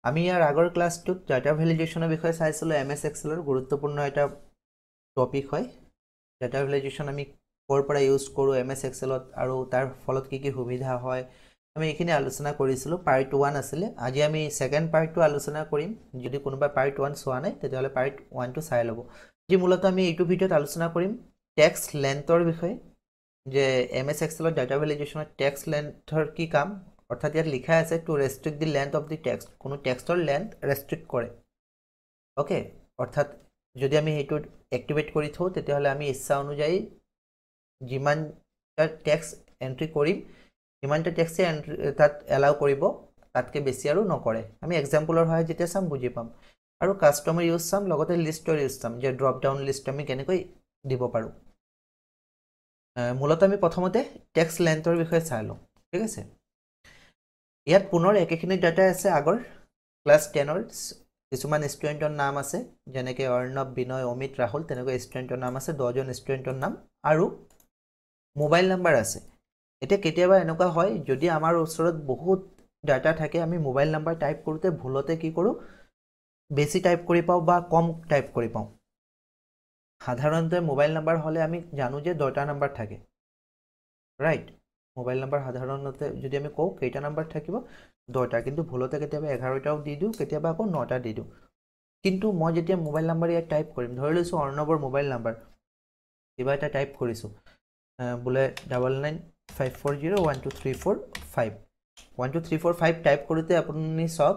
আমি ইয়াৰ আগৰ ক্লাছটোত ডাটা ভেলিডেশ্যনৰ বিষয়ে চাইছিলোঁ MS এক্সেলৰ গুৰুত্বপূৰ্ণ এটা টপিক হয় ডাটা ভেলিডেশ্যন আমি ক'ৰ পৰা ইউজ কৰোঁ MS এক্সেলত আৰু তাৰ ফলত কি কি সুবিধা হয় আমি এইখিনি আলোচনা কৰিছিলোঁ পাৰ্ট 1 আছিলে আজি আমি সেকেন্ড পাৰ্টটো আলোচনা কৰিম যদি কোনোবা পাৰ্ট 1 চোৱা নাই তেতিয়াহ'লে পাৰ্ট 1 টো চাই ল'ব যি মূলত আমি এইটো ভিডিঅ'ত আলোচনা কৰিম টেক্সট লেন্থৰ বিষয়ে যে MS এক্সেলৰ ডাটা ভেলিডেশ্যনৰ টেক্সট লেন্থৰ কি কাম অৰ্থাৎ ইয়াত লিখা আছে to restrict the length of the text কোনো টেক্সটৰ লেন্থ ৰেষ্ট্ৰিক্ট কৰে ওকে অৰ্থাৎ যদি আমি এইটো এক্টিভেট কৰি থওঁ তেতিয়াহ'লে আমি ইচ্ছা অনুযায়ী যিমানটা টেক্সট এন্ট্ৰি কৰিম সিমানটা টেক্সটে তাত এলাউ কৰিব তাতকৈ বেছি আৰু নকৰে আমি এক্সাম্পলৰ হয় যেতিয়া চাম বুজি পাম আৰু কাষ্টমাৰ ইউজ চাম লগতে লিষ্টৰ ইউজ চাম যে ড্ৰপ ডাউন লিষ্ট আমি কেনেকৈ দিব পাৰোঁ মূলত আমি প্ৰথমতে টেক্সট লেন্থৰ বিষয়ে চাই লওঁ ঠিক আছে ইয়াত পুনৰ একেখিনি ডাটা আছে আগৰ ক্লাছ 10ৰ কিছুমান ষ্টুডেণ্টৰ নাম আছে যেনেকৈ অৰ্ণৱ বিনয় অমিত ৰাহুল তেনেকৈ ষ্টুডেণ্টৰ নাম আছে 10জন ষ্টুডেণ্টৰ নাম আৰু মোবাইল নাম্বাৰ আছে এতিয়া কেতিয়াবা এনেকুৱা হয় যদি আমাৰ ওচৰত বহুত ডাটা থাকে আমি মোবাইল নাম্বাৰ টাইপ কৰোঁতে ভুলতে কি কৰোঁ বেছি টাইপ কৰি পাওঁ বা কম টাইপ কৰি পাওঁ সাধাৰণতে মোবাইল নাম্বাৰ হ'লে আমি জানো যে 10টা নাম্বাৰ থাকে ৰাইট মোবাইল নাম্বাৰ সাধাৰণতে যদি আমি কওঁ কেইটা নাম্বাৰ থাকিব 10টা কিন্তু ভুলতে কেতিয়াবা 11টাও দি দিওঁ কেতিয়াবা আকৌ 9টা দি দিওঁ কিন্তু মই যেতিয়া মোবাইল নাম্বাৰ ইয়াত টাইপ কৰিম ধৰি লৈছোঁ অৰ্ণৱৰ মোবাইল নাম্বাৰ কিবা এটা টাইপ কৰিছোঁ বোলে 9954012345 12345 টাইপ কৰোঁতে আপুনি চাওক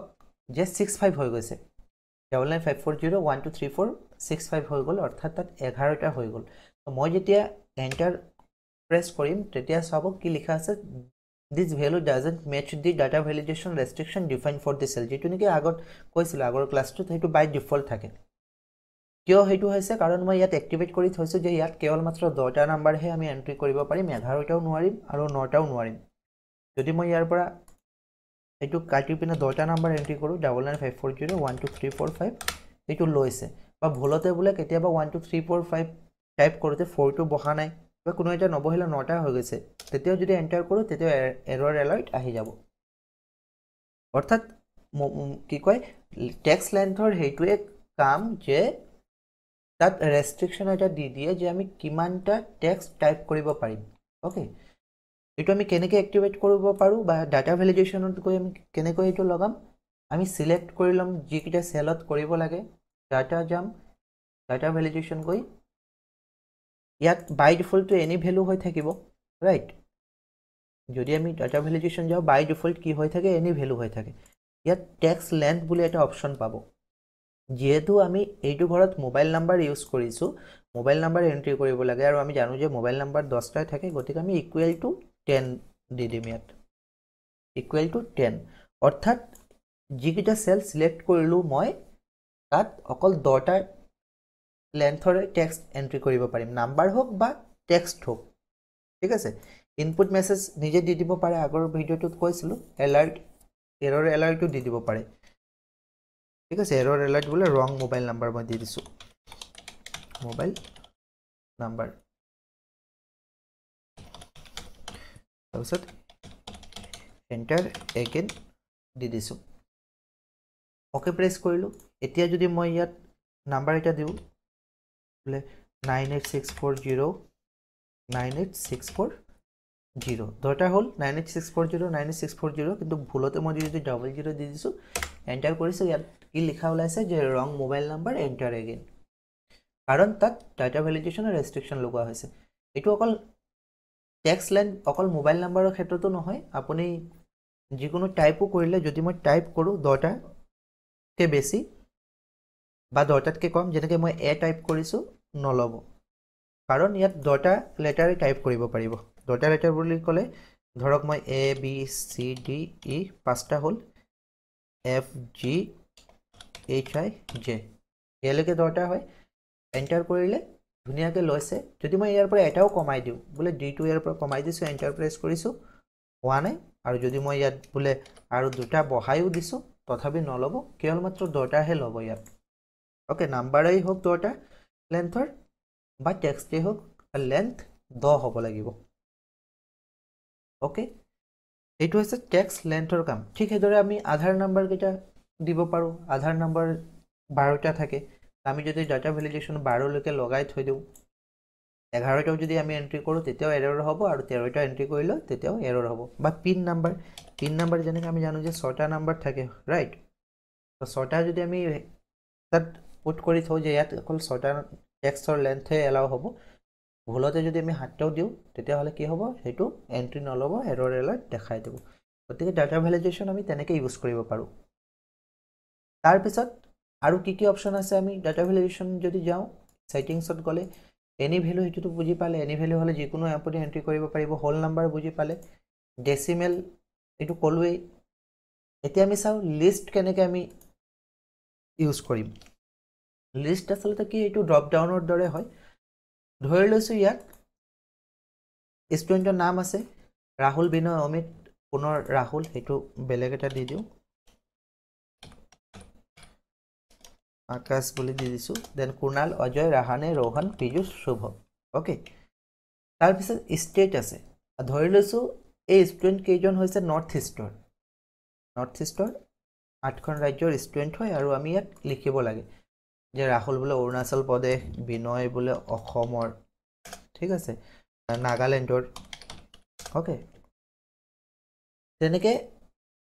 যে 65 হৈ গৈছে 9954012345 হৈ গ'ল অৰ্থাৎ তাত 11টা হৈ গ'ল মই যেতিয়া এণ্টাৰ প্ৰেছ কৰিম তেতিয়া চাব কি লিখা আছে this value doesn't match the data validation restriction define for the cell যিটো নেকি আগত কৈছিলোঁ আগৰ ক্লাছটোত সেইটো বাই ডিফল্ট থাকে কিয় সেইটো হৈছে কাৰণ মই ইয়াত এক্টিভেট কৰি থৈছোঁ যে ইয়াত কেৱল মাত্ৰ 10টা নাম্বাৰহে আমি এণ্ট্ৰি কৰিব পাৰিম 11টাও নোৱাৰিম আৰু 9টাও নোৱাৰিম যদি মই ইয়াৰ পৰা এইটো কাটি পিনে 10টা নাম্বাৰ এণ্ট্ৰি কৰোঁ 9954012345 এইটো লৈছে বা ভুলতে বোলে কেতিয়াবা 12345 টাইপ কৰোঁতে 4টো বহা নাই বা কোনো এটা নবহিলে 9টা হৈ গৈছে তেতিয়াও যদি এণ্টাৰ কৰোঁ তেতিয়া এৰৰ এলাৰ্ট আহি যাব অৰ্থাৎ কি কয় টেক্সট লেন্থৰ সেইটোৱে কাম যে তাত ৰেষ্ট্ৰিকশ্যন এটা দি দিয়ে যে আমি কিমানটা টেক্সট টাইপ কৰিব পাৰিম ওকে এইটো আমি কেনেকৈ এক্টিভেট কৰিব পাৰোঁ বা ডাটা ভেলিডেশ্যনত গৈ আমি কেনেকৈ এইটো লগাম আমি চিলেক্ট কৰি ল'ম যিকেইটা চেলত কৰিব লাগে ডাটা যাম ডাটা ভেলিডেশ্যন গৈ ইয়াত বাই ডিফল্টটো এনি ভেলু হৈ থাকিব ৰাইট যদি আমি ডাটা ভেলিডেশ্যন যাওঁ বাই ডিফল্ট কি হৈ থাকে এনি ভেলু হৈ থাকে ইয়াত টেক্সট লেন্থ বুলি এটা অপশ্যন পাব যেহেতু আমি এইটো ঘৰত মোবাইল নাম্বাৰ ইউজ কৰিছোঁ মোবাইল নাম্বাৰ এণ্ট্ৰি কৰিব লাগে আৰু আমি জানো যে মোবাইল নাম্বাৰ 10টা থাকে গতিকে আমি ইকুৱেল টু 10 দি দিম ইয়াত ইকুৱেল টু 10 অৰ্থাৎ যিকেইটা চেল চিলেক্ট কৰিলোঁ মই তাত অকল 10টা লেন্থৰে টেক্সট এণ্ট্ৰি কৰিব পাৰিম নাম্বাৰ হওক বা টেক্সট হওক ঠিক আছে ইনপুট মেছেজ নিজে দি দিব পাৰে আগৰ ভিডিঅ'টোত কৈছিলোঁ এলাৰ্ট এৰৰ এলাৰ্টটো দি দিব পাৰে ঠিক আছে এৰৰ এলাৰ্ট বোলে ৰং মোবাইল নাম্বাৰ মই দি দিছোঁ মোবাইল নাম্বাৰ তাৰপিছত এণ্টাৰ এগেইন দি দিছোঁ অ'কে প্ৰেছ কৰিলোঁ এতিয়া যদি মই ইয়াত নাম্বাৰ এটা দিওঁ বোলে 98640 10টা হ'ল 98640 কিন্তু ভুলতে মই যদি 00 দি দিছোঁ এণ্টাৰ কৰিছোঁ ইয়াত কি লিখা ওলাইছে যে ৰং মোবাইল নাম্বাৰ এণ্টাৰ এগেইন কাৰণ তাত ডাটা ভেলিডেশ্যনৰ ৰেষ্ট্ৰিকশ্যন লগোৱা হৈছে এইটো অকল টেক্সট লেন্থ অকল মোবাইল নাম্বাৰৰ ক্ষেত্ৰতো নহয় আপুনি যিকোনো টাইপো কৰিলে যদি মই টাইপ কৰোঁ 10টাতকৈ বেছি বা 10টাতকৈ কম যেনেকৈ মই এ টাইপ কৰিছোঁ নল'ব কাৰণ ইয়াত 10টা লেটাৰে টাইপ কৰিব পাৰিব 10টা লেটাৰ বুলি ক'লে ধৰক মই A B C D E 5টা হ'ল এফ জি এইচ আই জে ইয়ালৈকে 10টা হয় এণ্টাৰ কৰিলে ধুনীয়াকৈ লৈছে যদি মই ইয়াৰ পৰা এটাও কমাই দিওঁ বোলে ডিটো ইয়াৰ পৰা কমাই দিছোঁ এণ্টাৰ প্ৰেছ কৰিছোঁ হোৱা নাই আৰু যদি মই ইয়াত বোলে আৰু 2টা বহাইও দিছোঁ তথাপি নল'ব কেৱল মাত্ৰ 10টাহে ল'ব ইয়াত ওকে নাম্বাৰেই হওক 10টা লেন্থৰ বা টেক্সটেই হওক লেন্থ 10 হ'ব লাগিব ওকে এইটো হৈছে টেক্সট লেন্থৰ কাম ঠিক সেইদৰে আমি আধাৰ নাম্বাৰকেইটা দিব পাৰোঁ আধাৰ নম্বৰ 12টা থাকে আমি যদি ডাটা ভেলিডেশ্যন 12 লৈকে লগাই থৈ দিওঁ 11টাও যদি আমি এন্ট্ৰি কৰোঁ তেতিয়াও এৰৰ হ'ব আৰু 13টা এন্ট্ৰি কৰিলে তেতিয়াও এৰৰ হ'ব বা পিন নাম্বাৰ যেনেকৈ আমি জানো যে 6টা নাম্বাৰ থাকে ৰাইট তো 6টা যদি আমি তাত পুট কৰি থওঁ যে ইয়াত অকল 6টা টেক্সটৰ লেন্থে এলাও হ'ব ভুলতে যদি আমি 7টাও দিওঁ তেতিয়াহ'লে কি হ'ব সেইটো এন্ট্ৰি নল'ব এৰৰ এলাৰ্ট দেখাই দিব গতিকে ডাটা ভেলিডেশ্যন আমি তেনেকৈ ইউজ কৰিব পাৰোঁ তাৰপিছত আৰু কি অপশ্যন আছে আমি ডাটা ভেলিডেশ্যন যদি যাওঁ সেটিংছত গ'লে এনি ভ্যালু হেতুটো বুজি পালে এনি ভ্যালু হলে যিকোনো আপুনি এন্ট্ৰি কৰিব পাৰিব হোল নাম্বাৰ বুজি পালে ডেসিমেল এটো কলুৱে এতিয়া আমি চাও লিষ্ট কেনেকৈ আমি ইউজ কৰিম লিষ্ট আসলতে কি এটো ড্ৰপ ডাউনৰ দৰে হয় ধৰি লৈছো ইয়াত ষ্টুডেন্টৰ নাম আছে ৰাহুল বিনয় অমিত পুনৰ ৰাহুল হেতু বেলেগ এটা দি দিও আকাশ বুলি দি দিছো দেন কুনাল অজয় ৰাহানে ৰোহন পীযুষ শুভ ওকে তাৰ পিছত ষ্টেট আছে ধৰি লৈছো এই ষ্টুডেন্ট কেইজন হৈছে নৰ্থ ইষ্টৰ 8খন ৰাজ্যৰ ষ্টুডেন্ট হয় আৰু আমি ইয়াত লিখিব লাগে যে ৰাহুল বোলে অৰুণাচল প্ৰদেশ বিনয় বোলে অসমৰ ঠিক আছে নাগালেণ্ডৰ ওকে তেনেকৈ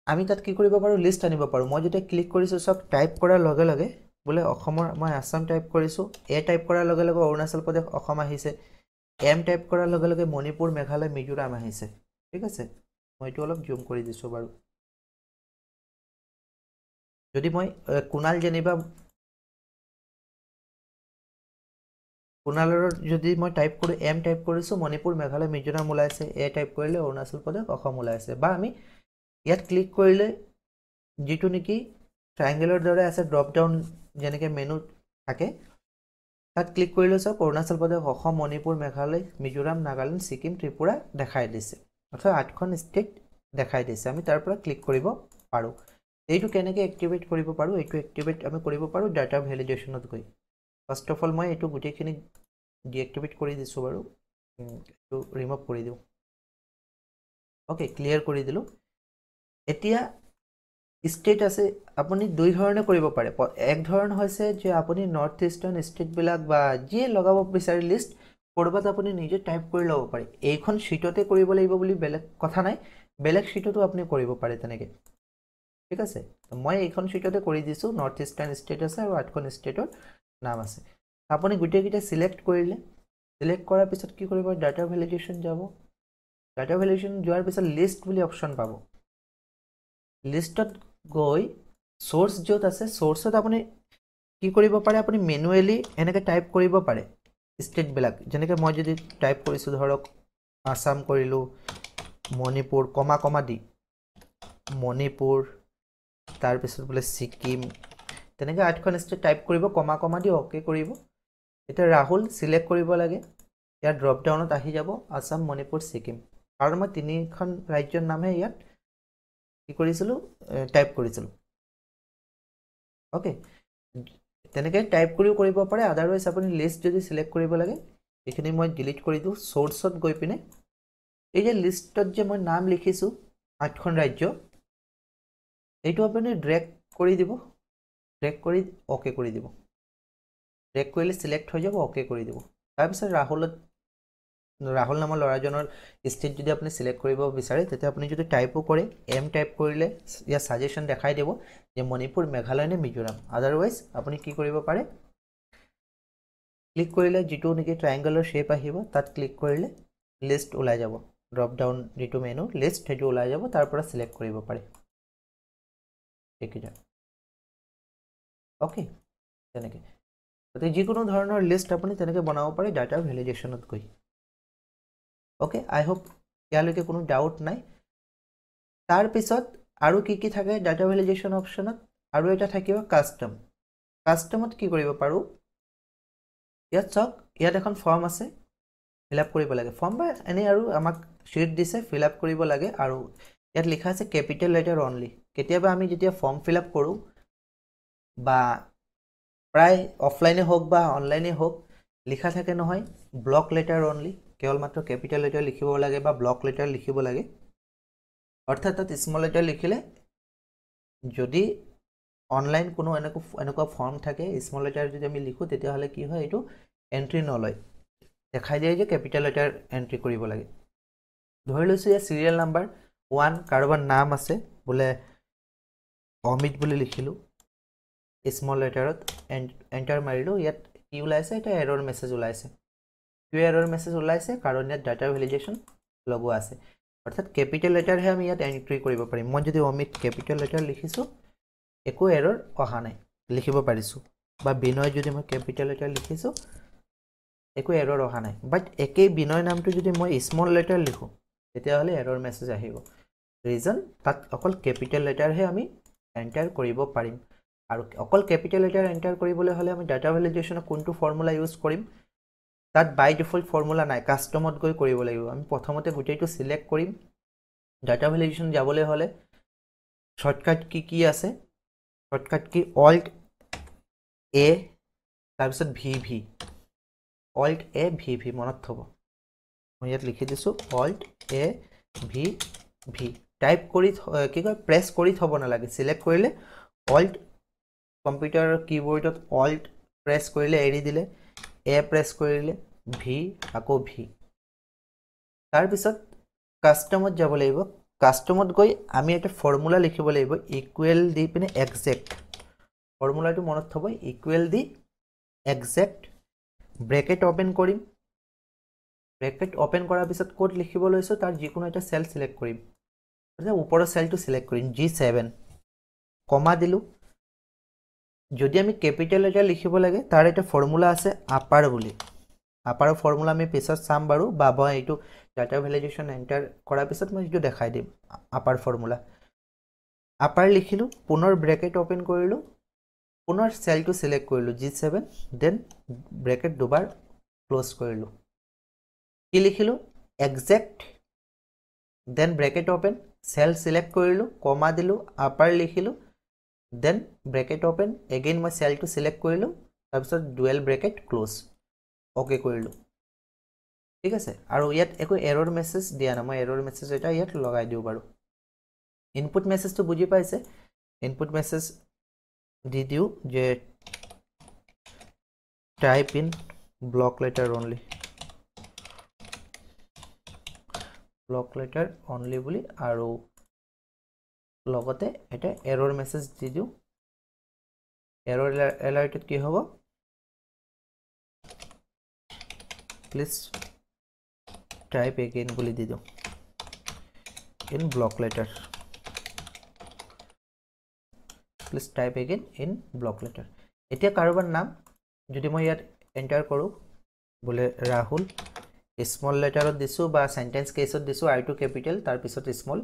আমি তাত কি কৰিব পাৰো লিষ্ট আনিব পাৰো মই যেতিয়া ক্লিক কৰিছো সব টাইপ কৰাৰ লগে লগে বোলে অসমৰ মই আসাম টাইপ কৰিছো এ টাইপ কৰাৰ লগে লগে অৰুণাচল প্ৰদেশ অসম আহিছে এম টাইপ কৰাৰ লগে লগে মণিপুৰ মেঘালয় মিজোৰাম আহিছে ঠিক আছে মই এটো অলপ জুম কৰি দিছো বাৰু যদি মই কুনাল জেনিবা কুনালৰ যদি মই টাইপ কৰি এম টাইপ কৰিছো মণিপুৰ মেঘালয় মিজোৰাম ওলাইছে এ টাইপ কৰিলে অৰুণাচল প্ৰদেশ অসম ওলাইছে বা আমি ইয়াত ক্লিক কৰিলে যেটো নেকি ট্ৰায়াঙ্গেলৰ দৰে আছে ড্ৰপ ডাউন যেনেকৈ মেনু থাকে তাত ক্লিক কৰিলে সব অৰুণাচল প্ৰদেশ অসম মণিপুৰ মেঘালয় মিজোৰাম নাগালেণ্ড সিকিম ত্ৰিপুৰা দেখাই দিছে অথবা 8খন ষ্টেট দেখাই দিছে আমি তাৰ পৰা ক্লিক কৰিব পাৰো এইটো কেনেকৈ এক্টিভেট কৰিব পাৰো এইটো এক্টিভেট আমি কৰিব পাৰো ডাটা ভেলিডেশ্যনত গৈ ফাৰ্স্ট অফ অল মই এইটো গুটেখিনি ডিএক্টিভেট কৰি দিছো বাৰু এইটো ৰিমুভ কৰি দিও ওকে ক্লিয়াৰ কৰি দিলো এতিয়া ষ্টেট আছে আপুনি দুই ধৰণে কৰিব পাৰে এক ধৰণ হৈছে যে আপুনি নৰ্থ ইষ্টাৰ্ণ ষ্টেট বিলাক বা যিয়ে লগাব বিচাৰি লিষ্ট কৰবাত আপুনি নিজে টাইপ কৰি ল'ব পাৰে এইখন শীটতে কৰিব লাগিব বুলি বেলেগ কথা নাই বেলেগ শীটতো আপুনি কৰিব পাৰে তেনেকৈ ঠিক আছে মই এইখন শীটতে কৰি দিছো নৰ্থ ইষ্টাৰ্ণ ষ্টেট আছে আৰু 8খন ষ্টেটৰ নাম আছে আপুনি গুটেকিটা সিলেক্ট কৰিলে সিলেক্ট কৰাৰ পিছত কি কৰিব ডাটা ভেলিডেশ্যন যাব ডাটা ভেলিডেশ্যন যোৱাৰ পিছত লিষ্ট বুলি অপচন পাব লিষ্টত গৈ সোৰ্স যত আছে সোৰ্সত আপুনি কি কৰিব পাৰে আপুনি ম্যানুয়ালি এনেকৈ টাইপ কৰিব পাৰে ষ্টেট বিলাক যেনেকৈ মই যদি টাইপ কৰিছো ধৰক আসাম কৰিলো মণিপুৰ কমা দি মণিপুৰ তাৰ পিছত বোলে সিকিম তেনেকৈ 8খন ষ্টেট টাইপ কৰিব কমা দি ওকে কৰিব এটা ৰাহুল সিলেক্ট কৰিব লাগে ইয়াৰ ড্ৰপ ডাউনত আহি যাব আসাম মণিপুৰ সিকিম আৰু মই তিনিখন ৰাজ্যৰ নামে ইয়াত কি কৰিছিলো টাইপ কৰিছিলো ওকে তেনেকৈ টাইপ কৰিও কৰিব পাৰে আদাৰৱাইজ আপুনি লিষ্ট যদি সিলেক্ট কৰিব লাগে এইখিনি মই ডিলিট কৰি দিও সোর্সত গৈ পিনে এই যে লিষ্টত যে মই নাম লিখিছো 8খন ৰাজ্য এইটো আপুনি ড্ৰেগ কৰি দিব ড্ৰেগ কৰি ওকে কৰি দিব ড্ৰেগ কৰিলে সিলেক্ট হৈ যাব ওকে কৰি দিব তাৰ পিছত ৰাহুল নামৰ ল'ৰাজনৰ ষ্টেট যদি আপুনি সিলেক্ট কৰিব বিচাৰে তেতিয়া আপুনি যদি টাইপো কৰে এম টাইপ কৰিলে ইয়া সাজেশন দেখাই দিব যে মণিপুৰ মেঘালয় নে মিজোৰাম আদাৰৱাইজ আপুনি কি কৰিব পাৰে ক্লিক কৰিলে যেটো নেকি ট্ৰায়াঙ্গেলৰ শেপ আহিব তাত ক্লিক কৰিলে লিষ্ট ওলাই যাব ড্ৰপ ডাউন যেটো মেনু লিষ্ট হেতু ওলাই যাব তাৰ পৰা সিলেক্ট কৰিব পাৰে ঠিক আছে ওকে তেনেকৈ গতিকে যিকোনো ধৰণৰ লিষ্ট আপুনি তেনেকৈ বনাব পাৰে ডাটা ভেলিডেশ্যনত গৈ ওকে আই হোপ ইয়ালৈকে কোনো ডাউট নাই তাৰ পিছত আৰু কি থাকে ডাটা ভেলিডেশ্যন অপচনত আৰু এটা থাকিব কাস্টমত কি কৰিব পাৰো ইয়াত চাওক ইয়াত এখন ফৰ্ম আছে ফিল আপ কৰিব লাগে ফৰ্ম বা এনে আৰু আমাক শীট দিছে ফিল আপ কৰিব লাগে আৰু ইয়াত লিখা আছে ক্যাপিটেল লেটাৰ অনলি কেতিয়াবা আমি যেতিয়া ফৰ্ম ফিল আপ কৰো বা প্ৰায় অফলাইনে হোক বা অনলাইনে হোক লিখা থাকে নহয় ব্লক লেটাৰ অনলি কেৱল মাত্ৰ ক্যাপিটেল লেটাৰ লিখিব লাগে বা ব্লক লেটাৰ লিখিব লাগে অৰ্থাৎ তাত স্মল লেটাৰ লিখিলে যদি অনলাইন কোনো এনেকুৱা ফৰ্ম থাকে স্মল লেটাৰ যদি আমি লিখোঁ তেতিয়াহ'লে কি হয় এইটো এণ্ট্ৰি নলয় দেখাই দিয়ে যে কেপিটেল লেটাৰ এণ্ট্ৰি কৰিব লাগে ধৰি লৈছোঁ ইয়াত চিৰিয়েল নাম্বাৰ 1 কাৰোবাৰ নাম আছে বোলে অমিত বুলি লিখিলোঁ স্মল লেটাৰত এণ্টাৰ মাৰিলোঁ ইয়াত কি ওলাইছে এটা এৰৰ মেছেজ ওলাইছে কিয় এৰৰ মেছেজ ওলাইছে কাৰণ ইয়াত ডাটা ভেলিডেশ্যন লগোৱা আছে অৰ্থাৎ কেপিটেল লেটাৰহে আমি ইয়াত এণ্ট্ৰি কৰিব পাৰিম মই যদি অমিত কেপিটেল লেটাৰ লিখিছোঁ একো এৰৰ অহা নাই লিখিব পাৰিছোঁ বা বিনয় যদি মই কেপিটেল লেটাৰ লিখিছোঁ একো এৰৰ অহা নাই বাট একেই বিনয় নামটো যদি মই স্মল লেটাৰ লিখোঁ তেতিয়াহ'লে এৰৰ মেছেজ আহিব ৰিজন তাত অকল কেপিটেল লেটাৰহে আমি এণ্টাৰ কৰিব পাৰিম আৰু অকল কেপিটেল লেটাৰ এণ্টাৰ কৰিবলৈ হ'লে আমি ডাটা ভেলিডেশ্যনৰ কোনটো ফৰ্মুলা ইউজ কৰিম তাত বাই ডিফল্ট ফৰ্মুলা নাই কাষ্টমত গৈ কৰিব লাগিব আমি প্ৰথমতে গোটেইটো সিলেক্ট কৰিম ডাটা ভেলিডেশ্যন যাবলৈ হ'লে শৰ্টকাট কি আছে শৰ্টকাট কি অল্ট এ তাৰপিছত ভি অল্ট এ ভি মনত থ'ব মই ইয়াত লিখি দিছোঁ অল্ট এ ভি টাইপ কৰি কি কয় প্ৰেছ কৰি থ'ব নালাগে সিলেক্ট কৰিলে অল্ট কম্পিউটাৰৰ কিবৰ্ডত অল্ট প্ৰেছ কৰিলে এৰি দিলে এ প্ৰেছ কৰিলে ভি আকৌ ভি তাৰপিছত কাষ্টমত যাব লাগিব কাষ্টমত গৈ আমি এটা ফৰ্মুলা লিখিব লাগিব ইকুৱেল দি পিনে একজেক্ট ফৰ্মুলাটো মনত থ'ব ইকুৱেল দি একজেক্ট ব্ৰেকেট অপেন কৰিম ব্ৰেকেট অপেন কৰাৰ পিছত ক'ত লিখিব লৈছোঁ তাৰ যিকোনো এটা চেল সিলেক্ট কৰিম ওপৰৰ চেলটো সিলেক্ট কৰিম G7 কমা দিলোঁ যদি আমি কেপিটেল লেটাৰ লিখিব লাগে তাৰ এটা ফৰ্মুলা আছে আপাৰ বুলি আপাৰৰ ফৰ্মুলা আমি পিছত চাম বাৰু বা মই এইটো ডাটা ভেলিডেশ্যন এণ্টাৰ কৰাৰ পিছত মই এইটো দেখাই দিম আপাৰ ফৰ্মুলা আপাৰ লিখিলোঁ পুনৰ ব্ৰেকেট অপেন কৰিলোঁ পুনৰ চেলটো সিলেক্ট কৰিলোঁ G7 দেন ব্ৰেকেট দুবাৰ ক্লোজ কৰিলোঁ কি লিখিলোঁ exact then bracket open cell select কৰিলোঁ কমা দিলোঁ আপাৰ লিখিলোঁ দেন ব্ৰেকেট অপেন এগেইন মই চেলটো সিলেক্ট কৰিলোঁ তাৰপিছত ডুৱেল ব্ৰেকেট ক্লোজ অ'কে কৰিলোঁ ঠিক আছে আৰু ইয়াত একো এৰৰ মেছেজ দিয়া নাই মই এৰৰ মেছেজ এটা ইয়াত লগাই দিওঁ বাৰু ইনপুট মেছেজটো বুজি পাইছে ইনপুট মেছেজ দি দিওঁ যে type in block letter only বুলি আৰু লগতে এটা এৰৰ মেছেজ দি দিওঁ এৰৰ এলাৰ্টত কি হ'ব প্লিজ টাইপ এগেইন বুলি দি দিওঁ in block letter please type again in block letter এতিয়া কাৰোবাৰ নাম যদি মই ইয়াত এণ্টাৰ কৰোঁ বোলে ৰাহুল স্মল লেটাৰত দিছোঁ বা সেন্টেন্স কেছত দিছোঁ আই টু কেপিটেল তাৰপিছত স্মল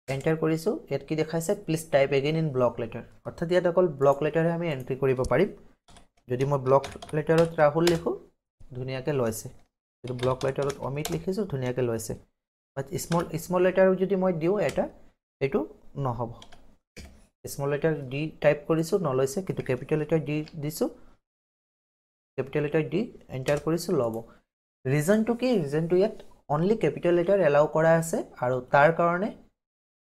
এণ্টাৰ কৰিছোঁ ইয়াত কি দেখাইছে please type again in block letter অৰ্থাৎ ইয়াত অকল ব্লক লেটাৰহে আমি এণ্ট্ৰি কৰিব পাৰিম যদি মই ব্লক লেটাৰত ৰাহুল লিখোঁ ধুনীয়াকৈ লৈছে যদি ব্লক লেটাৰত অমিত লিখিছোঁ ধুনীয়াকৈ লৈছে বাট স্মল লেটাৰ যদি মই দিওঁ এটা এইটো নহ'ব স্মল লেটাৰ ডি টাইপ কৰিছোঁ নলৈছে কিন্তু কেপিটেল লেটাৰ ডি দিছোঁ কেপিটেল লেটাৰ ডি এণ্টাৰ কৰিছোঁ ল'ব ৰিজনটো কি ৰিজনটো ইয়াত অনলি কেপিটেল লেটাৰ এলাউ কৰা আছে আৰু তাৰ কাৰণে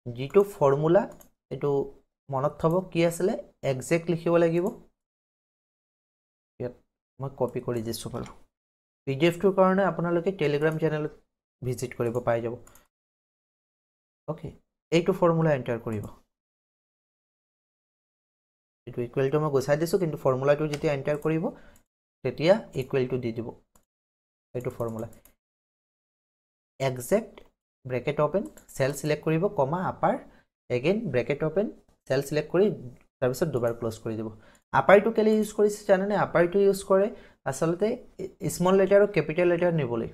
যিটো ফৰ্মুলা এইটো মনত থ'ব কি আছিলে একজেক্ট লিখিব লাগিব ইয়াত মই কপি কৰি দিছোঁ বাৰু পিডিএফটোৰ কাৰণে আপোনালোকে টেলিগ্ৰাম চেনেলত ভিজিট কৰিব পাই যাব অ'কে এইটো ফৰ্মুলা এণ্টাৰ কৰিব এইটো ইকুৱেলটো মই গুচাই দিছোঁ কিন্তু ফৰ্মুলাটো যেতিয়া এণ্টাৰ কৰিব তেতিয়া ইকুৱেলটো দি দিব এইটো formula exact bracket open cell select কৰিব comma upper again bracket open cell select কৰি তাৰপিছত দুবাৰ ক্লোজ কৰি দিব আপাৰটো কেলৈ ইউজ কৰিছে জানেনে আপাৰটো ইউজ কৰে আচলতে স্মল লেটাৰ আৰু কেপিটেল লেটাৰ নিবলৈ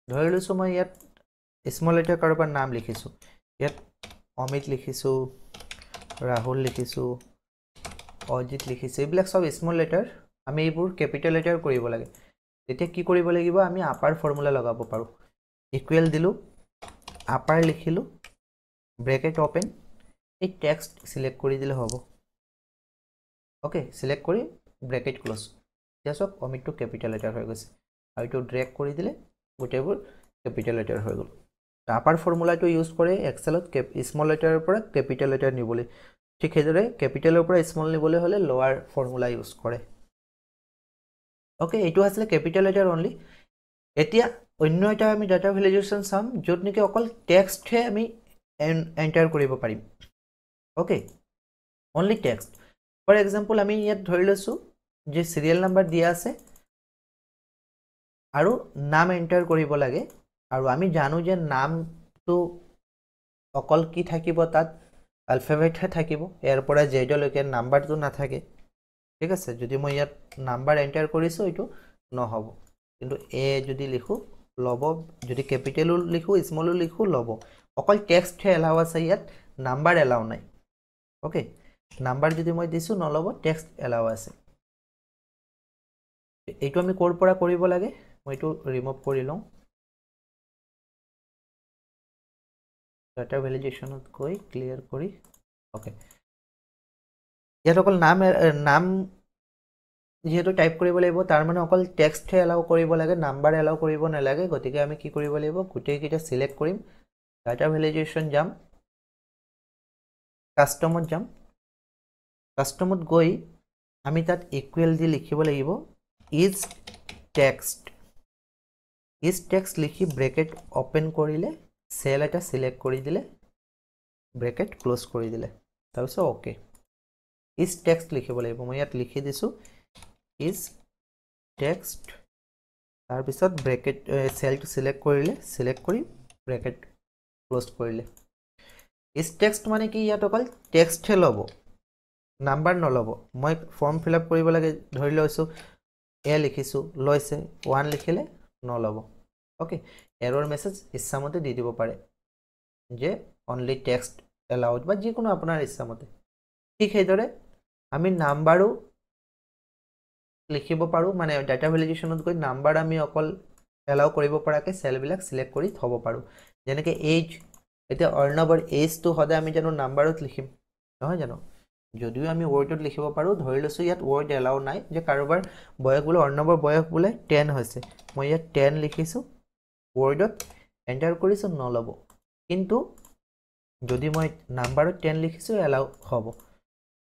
ধৰি লৈছোঁ মই ইয়াত স্মল লেটাৰ কাৰোবাৰ নাম লিখিছোঁ ইয়াত অমিত লিখিছোঁ ৰাহুল লিখিছোঁ অজিত লিখিছোঁ এইবিলাক সব স্মল লেটাৰ আমি এইবোৰ কেপিটেল লেটাৰ কৰিব লাগে তেতিয়া কি কৰিব লাগিব আমি আপাৰ ফৰ্মুলা লগাব পাৰোঁ ইকুৱেল দিলোঁ আপাৰ লিখিলোঁ ব্ৰেকেট অপেন এই টেক্সট সিলেক্ট কৰি দিলে হ'ব অ'কে সিলেক্ট কৰি ব্ৰেকেট ক্লোজ এতিয়া চব অমিতটো কেপিটেল লেটাৰ হৈ গৈছে আৰু এইটো ড্ৰেগ কৰি দিলে গোটেইবোৰ কেপিটেল লেটাৰ হৈ গ'ল আপাৰ ফৰ্মুলাটো ইউজ কৰে এক্সেলত স্মল লেটাৰৰ পৰা কেপিটেল লেটাৰ নিবলৈ ঠিক সেইদৰে কেপিটেলৰ পৰা স্মল নিবলৈ হ'লে লোৱাৰ ফৰ্মুলা ইউজ কৰে ওকে এইটো আছিল কেপিটেল লেটাৰ অনলি এতিয়া অন্য এটা আমি ডাটা ভেলিডেশ্যন চাম য'ত নেকি অকল টেক্সটহে আমি এণ্টাৰ কৰিব পাৰিম okay only text for example আমি ইয়াত ধৰি লৈছোঁ যে চিৰিয়েল নাম্বাৰ দিয়া আছে আৰু নাম এণ্টাৰ কৰিব লাগে আৰু আমি জানো যে নামটো অকল কি থাকিব তাত আলফাবেটহে থাকিব ইয়াৰ পৰা জেডলৈকে নাম্বাৰটো নাথাকে ঠিক আছে যদি মই ইয়াত নাম্বাৰ এণ্টাৰ কৰিছোঁ এইটো নহ'ব কিন্তু এ যদি লিখোঁ ল'ব যদি কেপিটেলো লিখোঁ স্মলো লিখোঁ ল'ব অকল টেক্সটহে এলাও আছে ইয়াত নাম্বাৰ এলাও নাই ওকে নাম্বাৰ যদি মই দিছোঁ নল'ব টেক্সট এলাও আছে এইটো আমি ক'ৰ পৰা কৰিব লাগে মই এইটো ৰিমুভ কৰি লওঁ ডাটা ভেলিডেশ্যনত গৈ ক্লিয়াৰ কৰি ওকে ইয়াত অকল নাম যেহেতু টাইপ কৰিব লাগিব তাৰ মানে অকল টেক্সটহে এলাও কৰিব লাগে নাম্বাৰ এলাও কৰিব নালাগে গতিকে আমি কি কৰিব লাগিব গোটেইকেইটা চিলেক্ট কৰিম ডাটা ভেলিডেশ্যন যাম কাষ্টমত যাম কাষ্টমত গৈ আমি তাত ইকুৱেল দি লিখিব লাগিব ইজ টেক্সট লিখি ব্ৰেকেট অপেন কৰিলে সেল এটা সিলেক্ট কৰি দিলে ব্ৰেকেট ক্লোজ কৰি দিলে তাৰপিছত ওকে ইজ টেক্সট লিখিব লাগিব মই ইয়াত লিখি দিছোঁ ইজ টেক্সট তাৰপিছত ব্ৰেকেট সেলটো সিলেক্ট কৰিলে সিলেক্ট কৰি ব্ৰেকেট ক্লোজ কৰিলে ইজ টেক্সট মানে কি ইয়াত অকল টেক্সটহে ল'ব নাম্বাৰ নল'ব মই ফৰ্ম ফিল আপ কৰিব লাগে ধৰি লৈছোঁ এ লিখিছোঁ লৈছে 1 লিখিলে নল'ব ওকে এৰৰ মেছেজ ইচ্ছামতে দি দিব পাৰে যে অনলি টেক্সট এলাউড বা যিকোনো আপোনাৰ ইচ্ছামতে ঠিক সেইদৰে আমি নাম্বাৰো লিখিব পাৰোঁ মানে ডাটা ভেলিডেশ্যনত গৈ নাম্বাৰ আমি অকল এলাউ কৰিব পৰাকৈ চেলবিলাক চিলেক্ট কৰি থ'ব পাৰোঁ যেনেকৈ এইজ এতিয়া অৰ্ণৱৰ এইজটো সদায় আমি জানো নাম্বাৰত লিখিম নহয় জানো যদিও আমি ৱৰ্ডত লিখিব পাৰোঁ ধৰি লৈছোঁ ইয়াত ৱৰ্ড এলাউ নাই যে কাৰোবাৰ বয়স বোলে অৰ্ণৱৰ বয়স বোলে 10 হৈছে মই ইয়াত 10 লিখিছোঁ ৱৰ্ডত এণ্টাৰ কৰিছোঁ নল'ব কিন্তু যদি মই নাম্বাৰত 10 লিখিছোঁ এলাউ হ'ব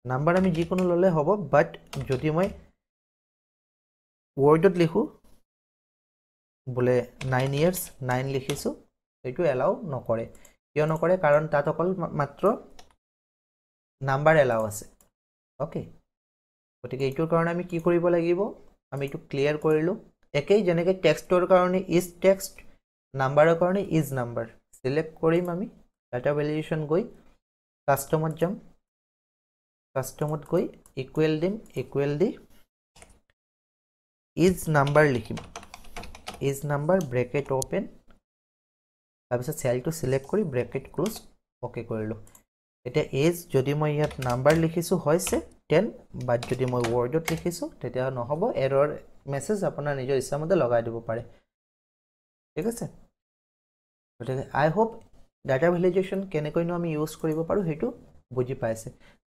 নাম্বাৰ আমি যিকোনো ল'লে হ'ব বাট যদি মই ৱৰ্ডত লিখোঁ বোলে 9 years 9 লিখিছোঁ এইটো এলাউ নকৰে কিয় নকৰে কাৰণ তাত অকল মাত্ৰ নাম্বাৰ এলাউ আছে ওকে গতিকে এইটোৰ কাৰণে আমি কি কৰিব লাগিব আমি এইটো ক্লিয়াৰ কৰিলোঁ একেই যেনেকৈ টেক্সটৰ কাৰণে ইজ টেক্সট নাম্বাৰৰ কাৰণে ইজ নাম্বাৰ সিলেক্ট কৰিম আমি ডাটা ভেলিডেশ্যন গৈ কাষ্টমত যাম কাষ্টমত গৈ ইকুৱেল দিম ইকুৱেল দি ইজ নাম্বাৰ লিখিম ইজ নাম্বাৰ ব্ৰেকেট অপেন তাৰপিছত সেলটো সিলেক্ট কৰি ব্ৰেকেট ক্লোজ ওকে কৰিলোঁ এতিয়া এজ যদি মই ইয়াত নাম্বাৰ লিখিছোঁ হৈছে 10 বাট যদি মই ৱৰ্ডত লিখিছোঁ তেতিয়া নহ'ব এৰৰ মেছেজ আপোনাৰ নিজৰ ইচ্ছামতে লগাই দিব পাৰে ঠিক আছে গতিকে আই হোপ ডাটা ভেলিডেশ্যন কেনেকৈনো আমি ইউজ কৰিব পাৰোঁ সেইটো বুজি পাইছে